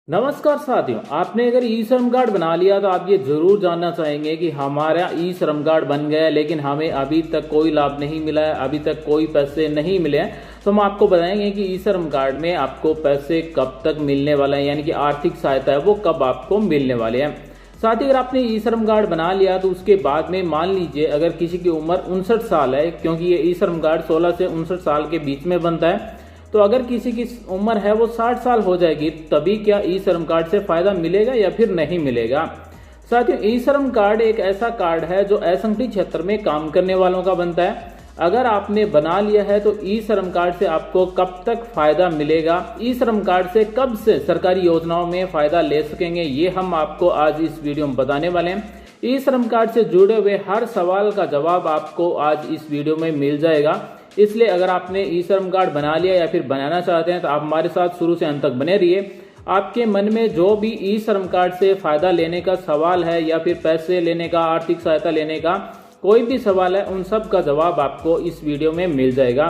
नमस्कार साथियों, आपने अगर ई श्रम कार्ड बना लिया तो आप ये जरूर जानना चाहेंगे कि हमारा ई श्रम कार्ड बन गया है लेकिन हमें अभी तक कोई लाभ नहीं मिला है, अभी तक कोई पैसे नहीं मिले हैं। तो हम आपको बताएंगे कि ई श्रम कार्ड में आपको पैसे कब तक मिलने वाले हैं, यानी कि आर्थिक सहायता है वो कब आपको मिलने वाले हैं। साथ ही अगर आपने ई श्रम कार्ड बना लिया तो उसके बाद में मान लीजिए अगर किसी की उम्र 59 साल है, क्योंकि ये ई श्रम कार्ड 16 से 59 साल के बीच में बनता है, तो अगर किसी की उम्र है वो 60 साल हो जाएगी तभी क्या ई श्रम कार्ड से फायदा मिलेगा या फिर नहीं मिलेगा। साथियों, ई श्रम कार्ड एक ऐसा कार्ड है जो असंगठित क्षेत्र में काम करने वालों का बनता है। अगर आपने बना लिया है तो ई श्रम कार्ड से आपको कब तक फायदा मिलेगा, ई श्रम कार्ड से कब से सरकारी योजनाओं में फायदा ले सकेंगे, ये हम आपको आज इस वीडियो में बताने वाले हैं। ई श्रम कार्ड से जुड़े हुए हर सवाल का जवाब आपको आज इस वीडियो में मिल जाएगा। इसलिए अगर आपने ई श्रम कार्ड बना लिया या फिर बनाना चाहते हैं तो आप हमारे साथ शुरू से अंत तक बने रहिए। आपके मन में जो भी ई श्रम कार्ड से फायदा लेने का सवाल है या फिर पैसे लेने का, आर्थिक सहायता लेने का कोई भी सवाल है, उन सब का जवाब आपको इस वीडियो में मिल जाएगा।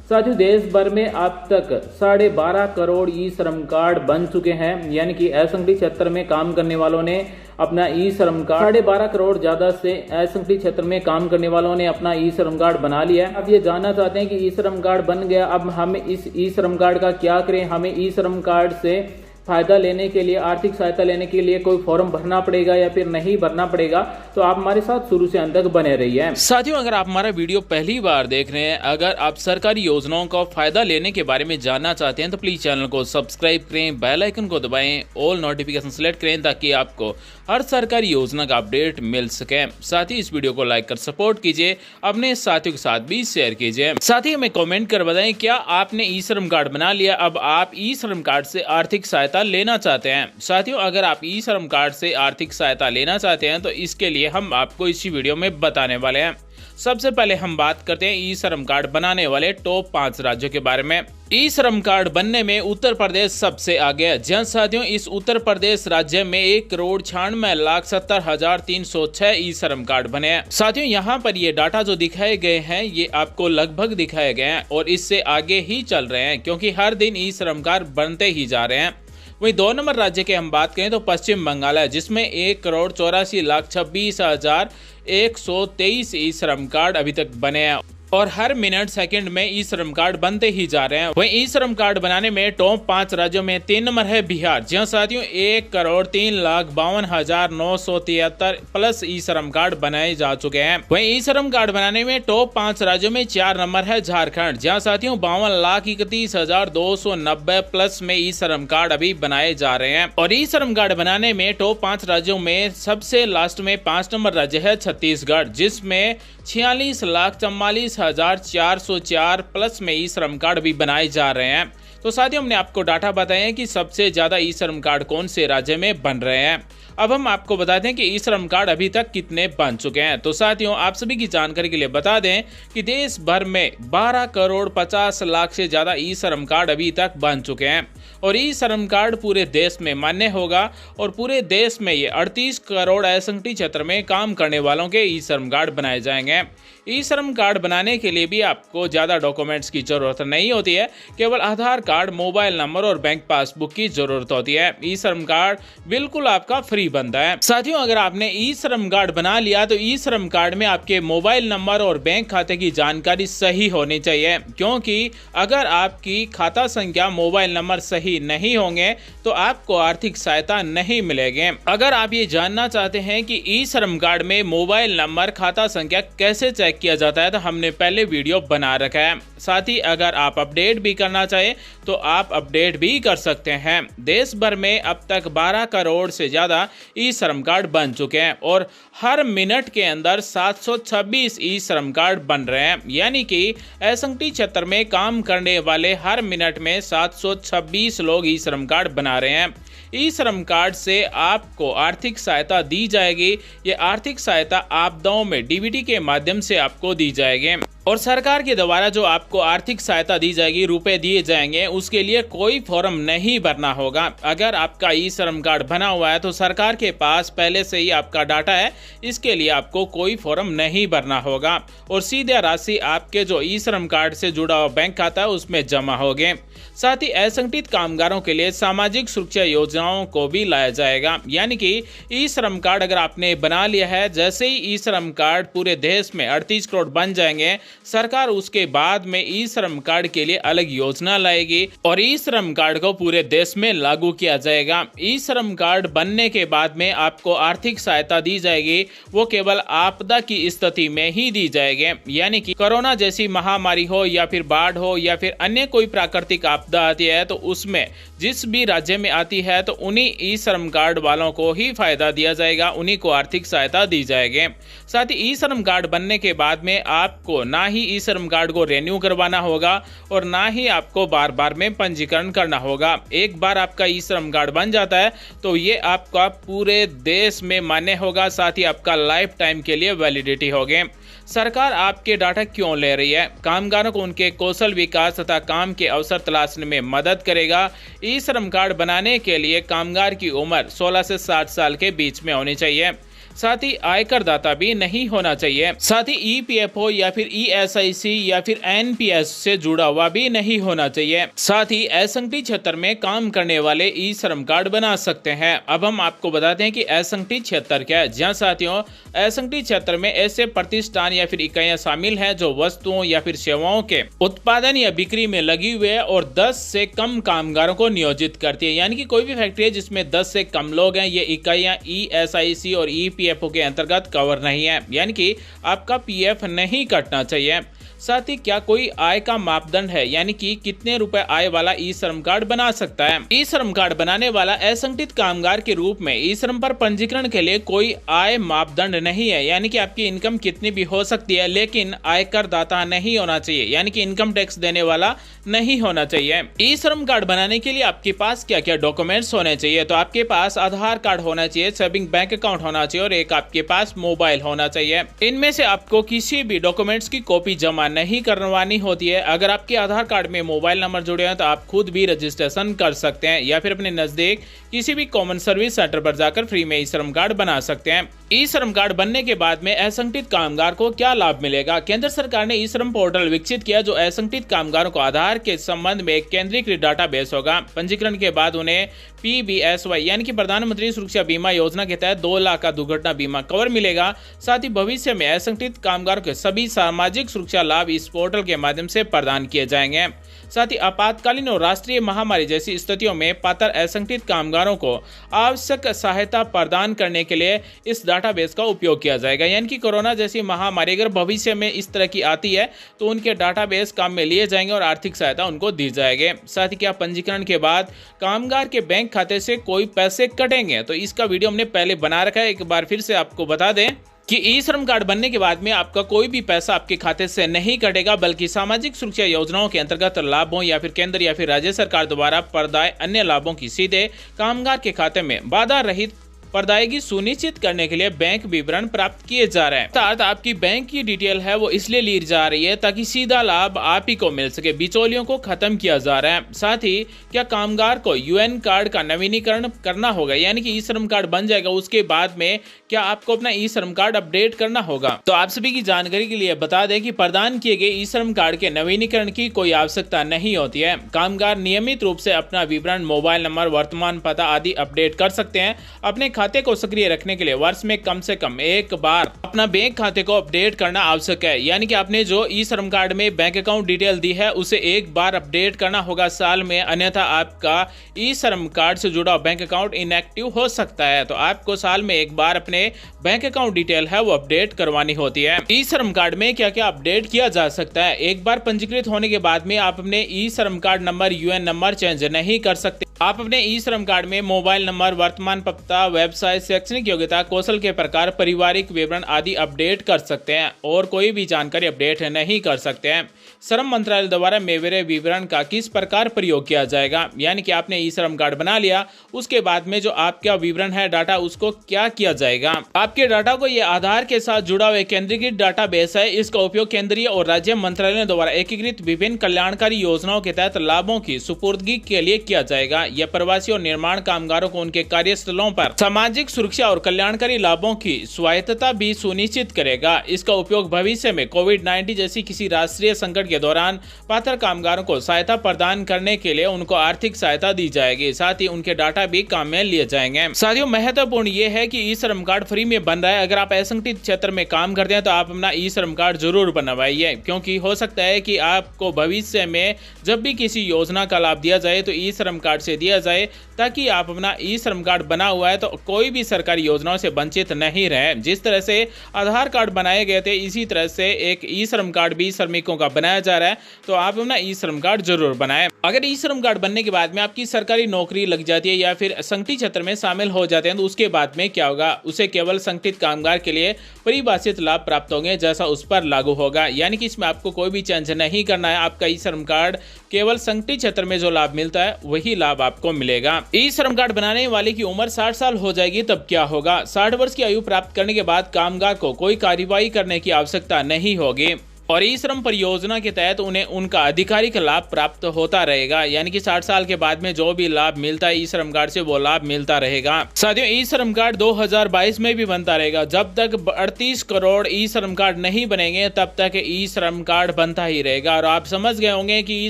साथियों, देश भर में अब तक 12.5 करोड़ ई श्रम कार्ड बन चुके हैं, यानी कि असंगठित क्षेत्र में काम करने वालों ने अपना ई श्रम कार्ड 12.5 करोड़ ज्यादा से असंगठित क्षेत्र में काम करने वालों ने अपना ई श्रम कार्ड बना लिया है। अब ये जानना चाहते हैं कि ई श्रम कार्ड बन गया, अब हम इस ई श्रम कार्ड का क्या करें, हमें ई श्रम कार्ड से फायदा लेने के लिए, आर्थिक सहायता लेने के लिए कोई फॉर्म भरना पड़ेगा या फिर नहीं भरना पड़ेगा, तो आप हमारे साथ शुरू से अंत तक बने रहिए। साथियों, अगर आप हमारा वीडियो पहली बार देख रहे हैं, अगर आप सरकारी योजनाओं का फायदा लेने के बारे में जानना चाहते हैं तो प्लीज चैनल को सब्सक्राइब करें, बेल आइकन को दबाएं, ऑल नोटिफिकेशन सेलेक्ट करें ताकि आपको हर सरकारी योजना का अपडेट मिल सके। साथ ही इस वीडियो को लाइक कर सपोर्ट कीजिए, अपने साथियों के साथ भी शेयर कीजिए। साथ ही हमें कॉमेंट कर बताएं क्या आपने ई श्रम कार्ड बना लिया, अब आप ई श्रम कार्ड से आर्थिक सहायता लेना चाहते हैं। साथियों, अगर आप ई श्रम कार्ड से आर्थिक सहायता लेना चाहते हैं तो इसके लिए हम आपको इसी वीडियो में बताने वाले हैं। सबसे पहले हम बात करते हैं ई श्रम कार्ड बनाने वाले टॉप 5 राज्यों के बारे में। ई श्रम कार्ड बनने में उत्तर प्रदेश सबसे आगे है। जी साथियों, इस उत्तर प्रदेश राज्य में 1,96,70,306 ई श्रम कार्ड बने हैं। साथियों, यहाँ पर ये डाटा जो दिखाए गए हैं ये आपको लगभग दिखाए गए हैं और इससे आगे ही चल रहे हैं, क्योंकि हर दिन ई श्रम कार्ड बनते ही जा रहे हैं। वहीं 2 नंबर राज्य के हम बात करें तो पश्चिम बंगाल है, जिसमें 1,84,26,123 ई श्रम कार्ड अभी तक बने हैं और हर मिनट सेकंड में ई श्रम कार्ड बनते ही जा रहे हैं। वहीं ई श्रम कार्ड बनाने में टॉप 5 राज्यों में 3 नंबर है बिहार। जी साथियों, 1,03,52,973 प्लस ई श्रम कार्ड बनाए जा चुके हैं। वहीं ई श्रम कार्ड बनाने में टॉप 5 राज्यों में 4 नंबर है झारखंड। जहां साथियों 52,31,290 प्लस में ई श्रम कार्ड अभी बनाए जा रहे हैं। और ई श्रम कार्ड बनाने में टॉप 5 राज्यों में सबसे लास्ट में 5 नंबर राज्य है छत्तीसगढ़, जिसमें 46,44,404 प्लस में ई श्रम कार्ड भी बनाए जा रहे हैं। तो साथियों, हमने आपको डाटा बताया कि सबसे ज्यादा ई श्रम कार्ड कौन से राज्य में बन रहे हैं। अब हम आपको बताते हैं कि ई श्रम कार्ड अभी तक कितने बन चुके हैं। तो साथियों, आप सभी की जानकारी के लिए बता दें कि देश भर में 12 करोड़ 50 लाख से ज्यादा ई श्रम कार्ड अभी तक बन चुके हैं और ई श्रम कार्ड पूरे देश में मान्य होगा और पूरे देश में ये 38 करोड़ असंगठित क्षेत्र में काम करने वालों के ई श्रम कार्ड बनाए जाएंगे। ई श्रम कार्ड बनाने के लिए भी आपको ज्यादा डॉक्यूमेंट्स की जरूरत नहीं होती है, केवल आधार कार्ड, मोबाइल नंबर और बैंक पासबुक की जरूरत होती है। ई श्रम कार्ड बिल्कुल आपका फ्री बनता है। साथियों, अगर आपने ई श्रम कार्ड बना लिया तो ई श्रम कार्ड में आपके मोबाइल नंबर और बैंक खाते की जानकारी सही होनी चाहिए, क्योंकि अगर आपकी खाता संख्या, मोबाइल नंबर सही नहीं होंगे तो आपको आर्थिक सहायता नहीं मिलेगी। अगर आप ये जानना चाहते हैं कि ई श्रम कार्ड में मोबाइल नंबर, खाता संख्या कैसे चेक किया जाता है तो हमने पहले वीडियो बना रखा है। साथ ही अगर आप अपडेट भी करना चाहें तो आप अपडेट भी कर सकते हैं। देश भर में अब तक 12 करोड़ से ज्यादा ई श्रम कार्ड बन चुके हैं और हर मिनट के अंदर 726 ई श्रम कार्ड बन रहे हैं, यानी कि असंगठित क्षेत्र में काम करने वाले हर मिनट में 726 लोग ई श्रम कार्ड बना रहे हैं। ई श्रम कार्ड से आपको आर्थिक सहायता दी जाएगी। ये आर्थिक सहायता आपदाओं में डीबीटी के माध्यम से आपको दी जाएगी और सरकार के द्वारा जो आपको आर्थिक सहायता दी जाएगी, रुपए दिए जाएंगे, उसके लिए कोई फॉर्म नहीं भरना होगा। अगर आपका ई श्रम कार्ड बना हुआ है तो सरकार के पास पहले से ही आपका डाटा है, इसके लिए आपको कोई फॉर्म नहीं भरना होगा और सीधे राशि आपके जो ई श्रम कार्ड से जुड़ा हुआ बैंक खाता है उसमें जमा होगे। साथ ही असंगठित कामगारों के लिए सामाजिक सुरक्षा योजनाओं को भी लाया जाएगा, यानी कि ई श्रम कार्ड अगर आपने बना लिया है, जैसे ही ई श्रम कार्ड पूरे देश में 38 करोड़ बन जाएंगे, सरकार उसके बाद में ई श्रम कार्ड के लिए अलग योजना लाएगी और ई श्रम कार्ड को पूरे देश में लागू किया जाएगा। ई श्रम कार्ड बनने के बाद में आपको आर्थिक सहायता दी जाएगी, वो केवल आपदा की स्थिति में ही दी जाएगी, यानी कि कोरोना जैसी महामारी हो या फिर बाढ़ हो या फिर अन्य कोई प्राकृतिक आपदा आती है तो उसमें जिस भी राज्य में आती है तो उन्हीं ई श्रम कार्ड वालों को ही फायदा दिया जाएगा, उन्हीं को आर्थिक सहायता दी जाएगी। साथ ही ई श्रम कार्ड बनने के बाद में आपको ना ही ई श्रम कार्ड को रेन्यू करवाना होगा और ना ही आपको बार बार में पंजीकरण करना होगा। एक बार आपका ई श्रम कार्ड बन जाता है तो ये आपका पूरे देश में मान्य होगा, साथ ही आपका लाइफ टाइम के लिए वैलिडिटी होगी। सरकार आपके डाटा क्यों ले रही है? कामगारों को उनके कौशल विकास तथा काम के अवसर तलाशने में मदद करेगा। ई श्रम कार्ड बनाने के लिए कामगार की उम्र 16 से 60 साल के बीच में होनी चाहिए। साथ ही आयकर दाता भी नहीं होना चाहिए। साथ ही ईपीएफओ या फिर ईएसआईसी या फिर एनपीएस से जुड़ा हुआ भी नहीं होना चाहिए। साथ ही असंगठित क्षेत्र में काम करने वाले ई श्रम कार्ड बना सकते हैं। अब हम आपको बताते हैं कि असंगठित क्षेत्र क्या है। जहाँ साथियों, असंगठित क्षेत्र में ऐसे प्रतिष्ठान या फिर इकाइयां शामिल हैं जो वस्तुओं या फिर सेवाओं के उत्पादन या बिक्री में लगी हुई है और 10 से कम कामगारों को नियोजित करती है, यानी कि कोई भी फैक्ट्री है जिसमें 10 से कम लोग हैं, ये इकाइयां ईएसआईसी और ईपीएफओ के अंतर्गत कवर नहीं है, यानी कि आपका पीएफ नहीं कटना चाहिए। साथ ही क्या कोई आय का मापदंड है, यानी कि कितने रुपए आय वाला ई श्रम कार्ड बना सकता है? ई श्रम कार्ड बनाने वाला असंगठित कामगार के रूप में ई श्रम पर पंजीकरण के लिए कोई आय मापदंड नहीं है, यानी कि आपकी इनकम कितनी भी हो सकती है, लेकिन आयकर दाता नहीं होना चाहिए, यानी कि इनकम टैक्स देने वाला नहीं होना चाहिए। ई श्रम कार्ड बनाने के लिए आपके पास क्या क्या डॉक्यूमेंट्स होने चाहिए? तो आपके पास आधार कार्ड होना चाहिए, सेविंग बैंक अकाउंट होना चाहिए और एक आपके पास मोबाइल होना चाहिए। इनमें से आपको किसी भी डॉक्यूमेंट्स की कॉपी जमा नहीं करवानी होती है। अगर आपके आधार कार्ड में मोबाइल नंबर जुड़े हैं तो आप खुद भी रजिस्ट्रेशन कर सकते हैं या फिर अपने नजदीक किसी भी कॉमन सर्विस सेंटर पर जाकर फ्री में ई श्रम कार्ड बना सकते हैं। ई श्रम कार्ड बनने के बाद में असंगठित कामगार को क्या लाभ मिलेगा? केंद्र सरकार ने ई श्रम पोर्टल विकसित किया जो असंगठित कामगारों को आधार के संबंध में एक केंद्रीकृत डाटाबेस होगा। पंजीकरण के बाद उन्हें PBSY यानी कि प्रधानमंत्री सुरक्षा बीमा योजना के तहत 2 लाख का दुर्घटना बीमा कवर मिलेगा। साथ ही भविष्य में असंगठित कामगारों के सभी सामाजिक सुरक्षा लाभ इस पोर्टल के माध्यम से प्रदान किए जाएंगे। साथ ही आपातकालीन और राष्ट्रीय महामारी जैसी स्थितियों में पात्र असंगठित कामगारों को आवश्यक सहायता प्रदान करने के लिए इस डाटाबेस का उपयोग किया जाएगा, यानी कि कोरोना जैसी महामारी अगर भविष्य में इस तरह की आती है तो उनके डाटाबेस काम में लिए जाएंगे और आर्थिक सहायता उनको दी जाएगी। साथ ही क्या पंजीकरण के बाद कामगार के बैंक खाते से कोई पैसे कटेंगे? तो इसका वीडियो हमने पहले बना रखा है, एक बार फिर से आपको बता दें कि ई श्रम कार्ड बनने के बाद में आपका कोई भी पैसा आपके खाते से नहीं कटेगा, बल्कि सामाजिक सुरक्षा योजनाओं के अंतर्गत लाभों या फिर केंद्र या फिर राज्य सरकार द्वारा प्रदाय अन्य लाभों की सीधे कामगार के खाते में बाधा रहित प्रदायगी सुनिश्चित करने के लिए बैंक विवरण प्राप्त किए जा रहे हैं। अर्थात आपकी बैंक की डिटेल है वो इसलिए ली जा रही है ताकि सीधा लाभ आप ही को मिल सके, बिचौलियों को खत्म किया जा रहा है। साथ ही क्या कामगार को यूएन कार्ड का नवीनीकरण करना होगा, यानी कि ई श्रम कार्ड बन जाएगा उसके बाद में क्या आपको अपना ई श्रम कार्ड अपडेट करना होगा? तो आप सभी की जानकारी के लिए बता दें कि प्रदान किए गए ई श्रम कार्ड के नवीनीकरण की कोई आवश्यकता नहीं होती है। कामगार नियमित रूप से अपना विवरण, मोबाइल नंबर, वर्तमान पता आदि अपडेट कर सकते हैं। अपने खाते को सक्रिय रखने के लिए वर्ष में कम से कम एक बार अपना बैंक खाते को अपडेट करना आवश्यक है, यानी कि आपने जो ई श्रम कार्ड में बैंक अकाउंट डिटेल दी है उसे एक बार अपडेट करना होगा साल में, अन्यथा आपका ई श्रम कार्ड से जुड़ा बैंक अकाउंट इनएक्टिव हो सकता है। तो आपको साल में एक बार अपने बैंक अकाउंट डिटेल है वो अपडेट करवानी होती है। ई श्रम कार्ड में क्या क्या अपडेट किया जा सकता है? एक बार पंजीकृत होने के बाद में आप अपने ई श्रम card number, UN number change नहीं कर सकते। आप अपने ई श्रम कार्ड में मोबाइल नंबर, वर्तमान पता, व्यवसाय, शैक्षणिक योग्यता, कौशल के प्रकार, पारिवारिक विवरण आदि अपडेट कर सकते हैं और कोई भी जानकारी अपडेट नहीं कर सकते हैं। श्रम मंत्रालय द्वारा मेरे विवरण का किस प्रकार प्रयोग किया जाएगा, यानी कि आपने ई श्रम कार्ड बना लिया, उसके बाद में जो आपका विवरण है डाटा, उसको क्या किया जाएगा। आपके डाटा को ये आधार के साथ जुड़ा हुआ केंद्रीकृत डाटाबेस है। इसका उपयोग केंद्रीय और राज्य मंत्रालयों द्वारा एकीकृत विभिन्न कल्याणकारी योजनाओं के तहत लाभों की सुपुर्दगी के लिए किया जाएगा। यह प्रवासी और निर्माण कामगारों को उनके कार्यस्थलों पर सामाजिक सुरक्षा और कल्याणकारी लाभों की स्वायत्तता भी सुनिश्चित करेगा। इसका उपयोग भविष्य में कोविड-19 जैसी किसी राष्ट्रीय संकट के दौरान पात्र कामगारों को सहायता प्रदान करने के लिए उनको आर्थिक सहायता दी जाएगी, साथ ही उनके डाटा भी काम में लिए जाएंगे। साथियों, महत्वपूर्ण ये है कि ई श्रम कार्ड फ्री में बन रहा है। अगर आप असंगठित क्षेत्र में काम करते हैं तो आप अपना ई श्रम कार्ड जरूर बनवाइए, क्योंकि हो सकता है कि आपको भविष्य में जब भी किसी योजना का लाभ दिया जाए तो ई श्रम कार्ड से दिया जाए, ताकि आप अपना ई श्रम कार्ड बना हुआ है तो कोई भी सरकारी योजनाओं से वंचित नहीं रहे। जिस तरह से आधार कार्ड बनाए गए थे, इसी तरह से एक ई श्रम कार्ड भी श्रमिकों का बनाया जा रहा है, तो आप अपना ई श्रम कार्ड जरूर बनाएं। अगर ई श्रम कार्ड बनने के बाद में आपकी सरकारी नौकरी लग जाती है या फिर संगठित क्षेत्र में शामिल हो जाते हैं, तो उसके बाद में क्या होगा, उसे केवल संगठित कामगार के लिए परिभाषित लाभ प्राप्त होंगे जैसा उस पर लागू होगा। यानी कि इसमें आपको कोई भी चेंज नहीं करना है। आपका ई श्रम कार्ड केवल संगठित क्षेत्र में जो लाभ मिलता है वही लाभ आपको मिलेगा। ई श्रम कार्ड बनाने वाले की उम्र 60 साल हो जाएगी, तब क्या होगा? 60 वर्ष की आयु प्राप्त करने के बाद कामगार को कोई कार्यवाही करने की आवश्यकता नहीं होगी और ई श्रम परियोजना के तहत उन्हें उनका आधिकारिक लाभ प्राप्त होता रहेगा। यानी कि 60 साल के बाद में जो भी लाभ मिलता है ई श्रम कार्ड से, वो लाभ मिलता रहेगा। साथियों, ई श्रम कार्ड 2022 में भी बनता रहेगा। जब तक 38 करोड़ ई श्रम कार्ड नहीं बनेंगे तब तक ई श्रम कार्ड बनता ही रहेगा। और आप समझ गए होंगे कि ई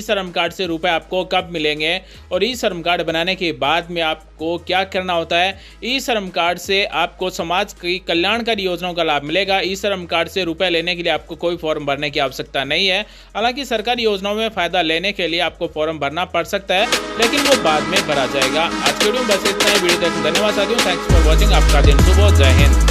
श्रम कार्ड से रुपए आपको कब मिलेंगे और ई श्रम कार्ड बनाने के बाद में आपको क्या करना होता है। ई श्रम कार्ड से आपको समाज की कल्याणकारी योजनाओं का लाभ मिलेगा। ई श्रम कार्ड से रुपए लेने के लिए आपको कोई फॉर्म भरने की आवश्यकता नहीं है। हालांकि सरकारी योजनाओं में फायदा लेने के लिए आपको फॉर्म भरना पड़ सकता है, लेकिन वो बाद में भरा जाएगा। आज के वीडियो में बस इतना ही। वीडियो देखने धन्यवाद साथियों। Thanks for watching. आपका दिन शुभ हो। जय हिंद।